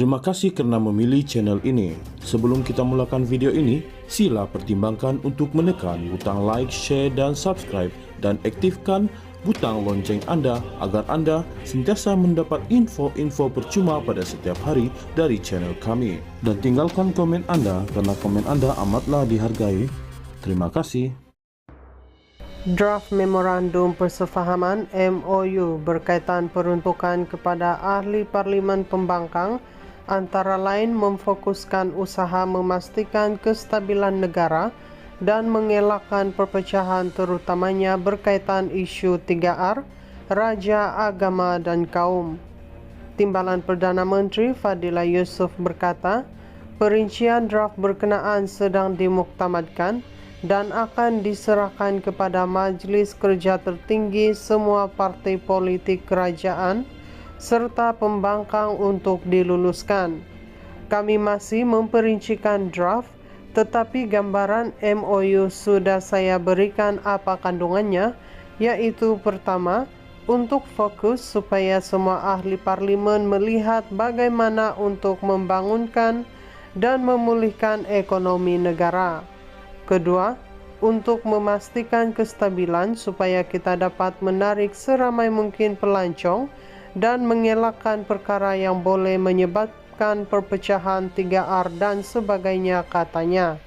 Terima kasih karena memilih channel ini. Sebelum kita mulakan video ini, sila pertimbangkan untuk menekan butang like, share, dan subscribe, dan aktifkan butang lonceng Anda agar Anda sentiasa mendapat info-info percuma pada setiap hari dari channel kami. Dan tinggalkan komen Anda karena komen Anda amatlah dihargai. Terima kasih. Draft Memorandum Persefahaman MOU berkaitan peruntukan kepada ahli Parlimen Pembangkang antara lain memfokuskan usaha memastikan kestabilan negara dan mengelakkan perpecahan terutamanya berkaitan isu 3R, Raja, Agama dan Kaum. Timbalan Perdana Menteri Fadila Yusof berkata, perincian draft berkenaan sedang dimuktamadkan dan akan diserahkan kepada Majlis Kerja Tertinggi semua parti politik kerajaan serta pembangkang untuk diluluskan. Kami masih memperincikan draft, tetapi gambaran MOU sudah saya berikan apa kandungannya, yaitu pertama, untuk fokus supaya semua ahli parlimen melihat bagaimana untuk membangunkan dan memulihkan ekonomi negara. Kedua, untuk memastikan kestabilan supaya kita dapat menarik seramai mungkin pelancong dan mengelakkan perkara yang boleh menyebabkan perpecahan 3R dan sebagainya, katanya.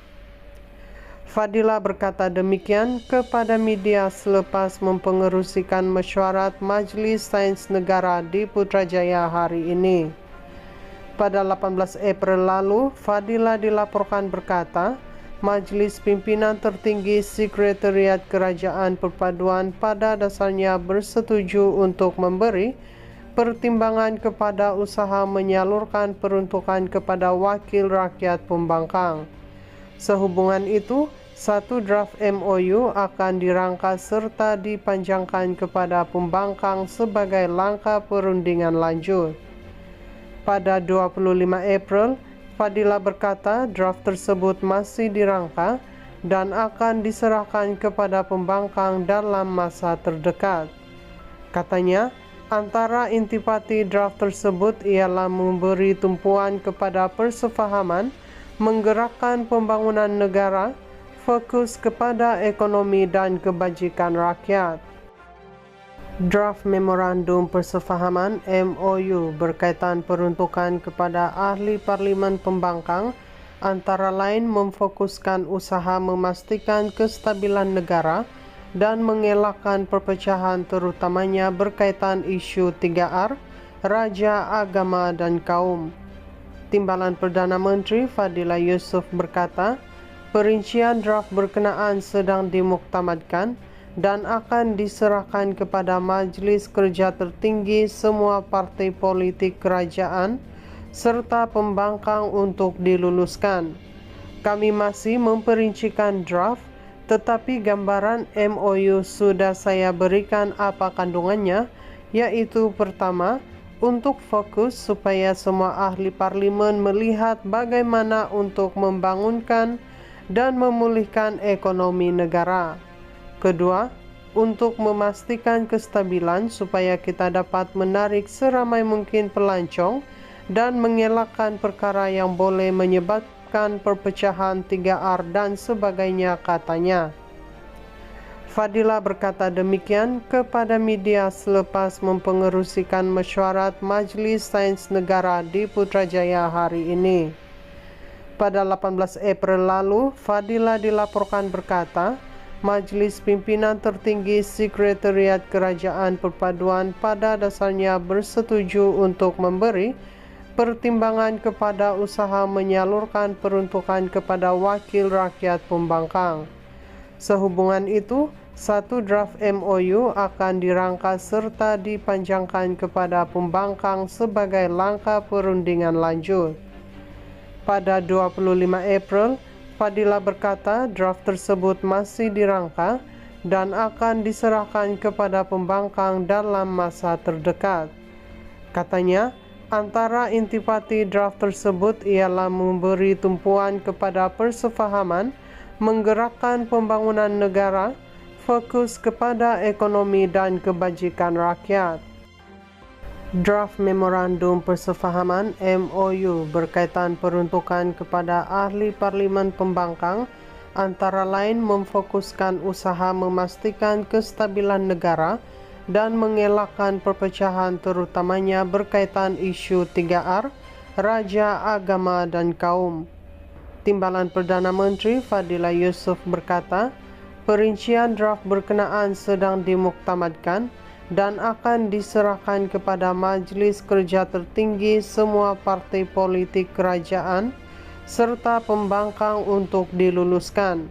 Fadila berkata demikian kepada media selepas mempengerusikan mesyuarat Majlis Sains Negara di Putrajaya hari ini. Pada 18 April lalu, Fadila dilaporkan berkata, Majlis Pimpinan Tertinggi Sekretariat Kerajaan Perpaduan pada dasarnya bersetuju untuk memberi pertimbangan kepada usaha menyalurkan peruntukan kepada wakil rakyat pembangkang. Sehubungan itu, satu draft MOU akan dirangka serta dipanjangkan kepada pembangkang sebagai langkah perundingan lanjut. Pada 25 April, Fadila berkata draft tersebut masih dirangka dan akan diserahkan kepada pembangkang dalam masa terdekat. Katanya, antara intipati draft tersebut ialah memberi tumpuan kepada persefahaman, menggerakkan pembangunan negara, fokus kepada ekonomi dan kebajikan rakyat. Draft Memorandum Persefahaman MOU berkaitan peruntukan kepada ahli Parlimen Pembangkang antara lain memfokuskan usaha memastikan kestabilan negara dan mengelakkan perpecahan terutamanya berkaitan isu 3R, Raja, Agama dan Kaum. Timbalan Perdana Menteri Fadila Yusof berkata, perincian draft berkenaan sedang dimuktamadkan dan akan diserahkan kepada Majlis Kerja Tertinggi semua parti politik kerajaan serta pembangkang untuk diluluskan. Kami masih memperincikan draft, tetapi gambaran MOU sudah saya berikan apa kandungannya, yaitu pertama, untuk fokus supaya semua ahli parlimen melihat bagaimana untuk membangunkan dan memulihkan ekonomi negara. Kedua, untuk memastikan kestabilan supaya kita dapat menarik seramai mungkin pelancong dan mengelakkan perkara yang boleh menyebabkan perpecahan 3R dan sebagainya, katanya. Fadila berkata demikian kepada media selepas mempengerusikan mesyuarat Majlis Sains Negara di Putrajaya hari ini. Pada 18 April lalu, Fadila dilaporkan berkata, Majlis Pimpinan Tertinggi Sekretariat Kerajaan Perpaduan pada dasarnya bersetuju untuk memberi pertimbangan kepada usaha menyalurkan peruntukan kepada wakil rakyat pembangkang. Sehubungan itu, satu draft MOU akan dirangka serta dipanjangkan kepada pembangkang sebagai langkah perundingan lanjut. Pada 25 April, Fadila berkata draft tersebut masih dirangka dan akan diserahkan kepada pembangkang dalam masa terdekat. Katanya, Antara intipati draft tersebut ialah memberi tumpuan kepada persefahaman, menggerakkan pembangunan negara, fokus kepada ekonomi dan kebajikan rakyat. Draft Memorandum Persefahaman MOU berkaitan peruntukan kepada ahli parlimen pembangkang antara lain memfokuskan usaha memastikan kestabilan negara dan mengelakkan perpecahan terutamanya berkaitan isu 3R, raja, agama dan kaum. Timbalan Perdana Menteri Fadila Yusof berkata, perincian draft berkenaan sedang dimuktamadkan dan akan diserahkan kepada Majlis Kerja Tertinggi semua parti politik kerajaan serta pembangkang untuk diluluskan.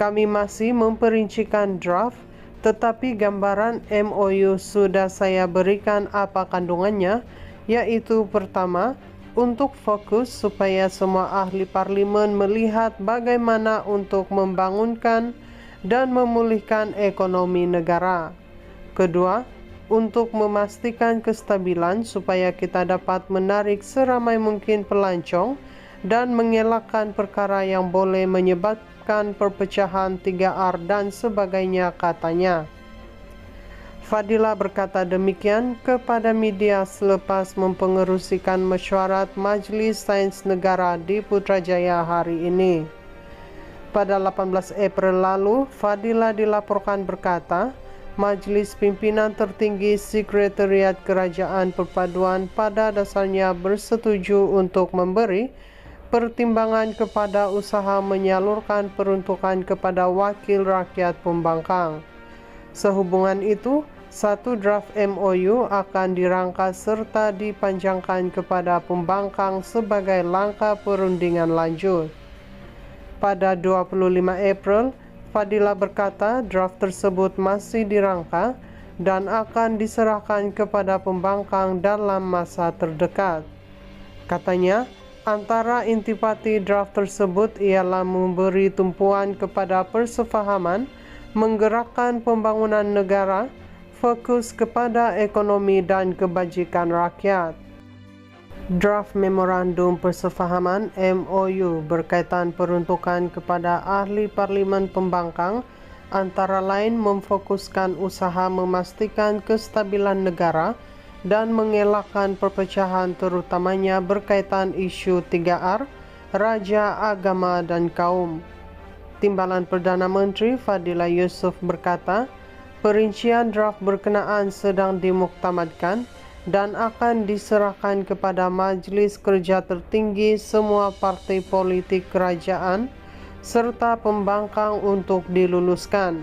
Kami masih memperincikan draft, tetapi gambaran MOU sudah saya berikan apa kandungannya, yaitu pertama, untuk fokus supaya semua ahli parlimen melihat bagaimana untuk membangunkan dan memulihkan ekonomi negara. Kedua, untuk memastikan kestabilan supaya kita dapat menarik seramai mungkin pelancong dan mengelakkan perkara yang boleh menyebabkan perpecahan 3R dan sebagainya, katanya. Fadila berkata demikian kepada media selepas mempengerusikan mesyuarat Majlis Sains Negara di Putrajaya hari ini. Pada 18 April lalu, Fadila dilaporkan berkata, Majlis Pimpinan Tertinggi Sekretariat Kerajaan Perpaduan pada dasarnya bersetuju untuk memberi pertimbangan kepada usaha menyalurkan peruntukan kepada wakil rakyat pembangkang. Sehubungan itu, satu draft MOU akan dirangka serta dipanjangkan kepada pembangkang sebagai langkah perundingan lanjut. Pada 25 April, Fadila berkata draft tersebut masih dirangka dan akan diserahkan kepada pembangkang dalam masa terdekat. Katanya, antara intipati draft tersebut ialah memberi tumpuan kepada persefahaman, menggerakkan pembangunan negara, fokus kepada ekonomi dan kebajikan rakyat. Draft Memorandum Persefahaman MOU berkaitan peruntukan kepada ahli parlimen pembangkang antara lain memfokuskan usaha memastikan kestabilan negara dan mengelakkan perpecahan terutamanya berkaitan isu 3R, raja, agama dan kaum. Timbalan Perdana Menteri Fadila Yusof berkata, perincian draft berkenaan sedang dimuktamadkan dan akan diserahkan kepada Majlis Kerja Tertinggi semua parti politik kerajaan serta pembangkang untuk diluluskan.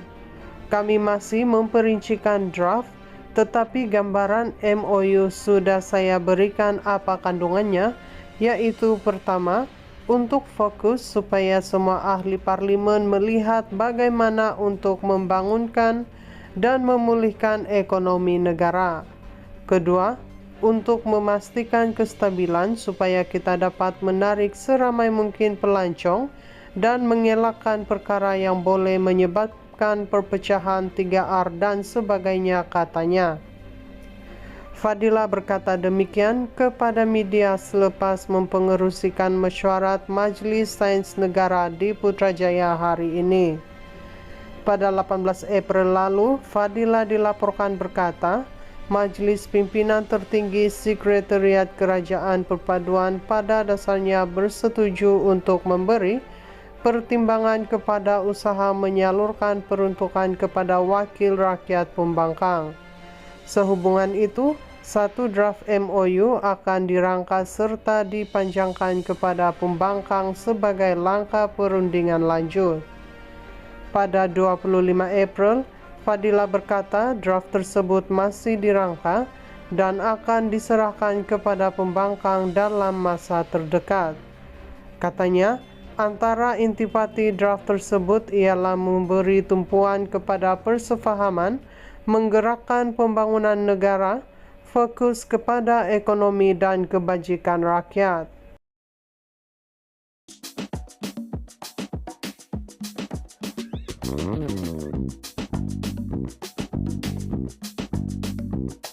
Kami masih memperincikan draft, tetapi gambaran MOU sudah saya berikan apa kandungannya, yaitu pertama, untuk fokus supaya semua ahli parlimen melihat bagaimana untuk membangunkan dan memulihkan ekonomi negara. Kedua, untuk memastikan kestabilan supaya kita dapat menarik seramai mungkin pelancong dan mengelakkan perkara yang boleh menyebabkan perpecahan 3R dan sebagainya, katanya. Fadila berkata demikian kepada media selepas mempengerusikan mesyuarat Majlis Sains Negara di Putrajaya hari ini. Pada 18 April lalu, Fadila dilaporkan berkata, Majlis Pimpinan Tertinggi Sekretariat Kerajaan Perpaduan pada dasarnya bersetuju untuk memberi pertimbangan kepada usaha menyalurkan peruntukan kepada wakil rakyat pembangkang. Sehubungan itu, satu draft MOU akan dirangka serta dipanjangkan kepada pembangkang sebagai langkah perundingan lanjut. Pada 25 April, Fadila berkata draft tersebut masih dirangka dan akan diserahkan kepada pembangkang dalam masa terdekat. Katanya, antara intipati draft tersebut ialah memberi tumpuan kepada persefahaman, menggerakkan pembangunan negara, fokus kepada ekonomi dan kebajikan rakyat.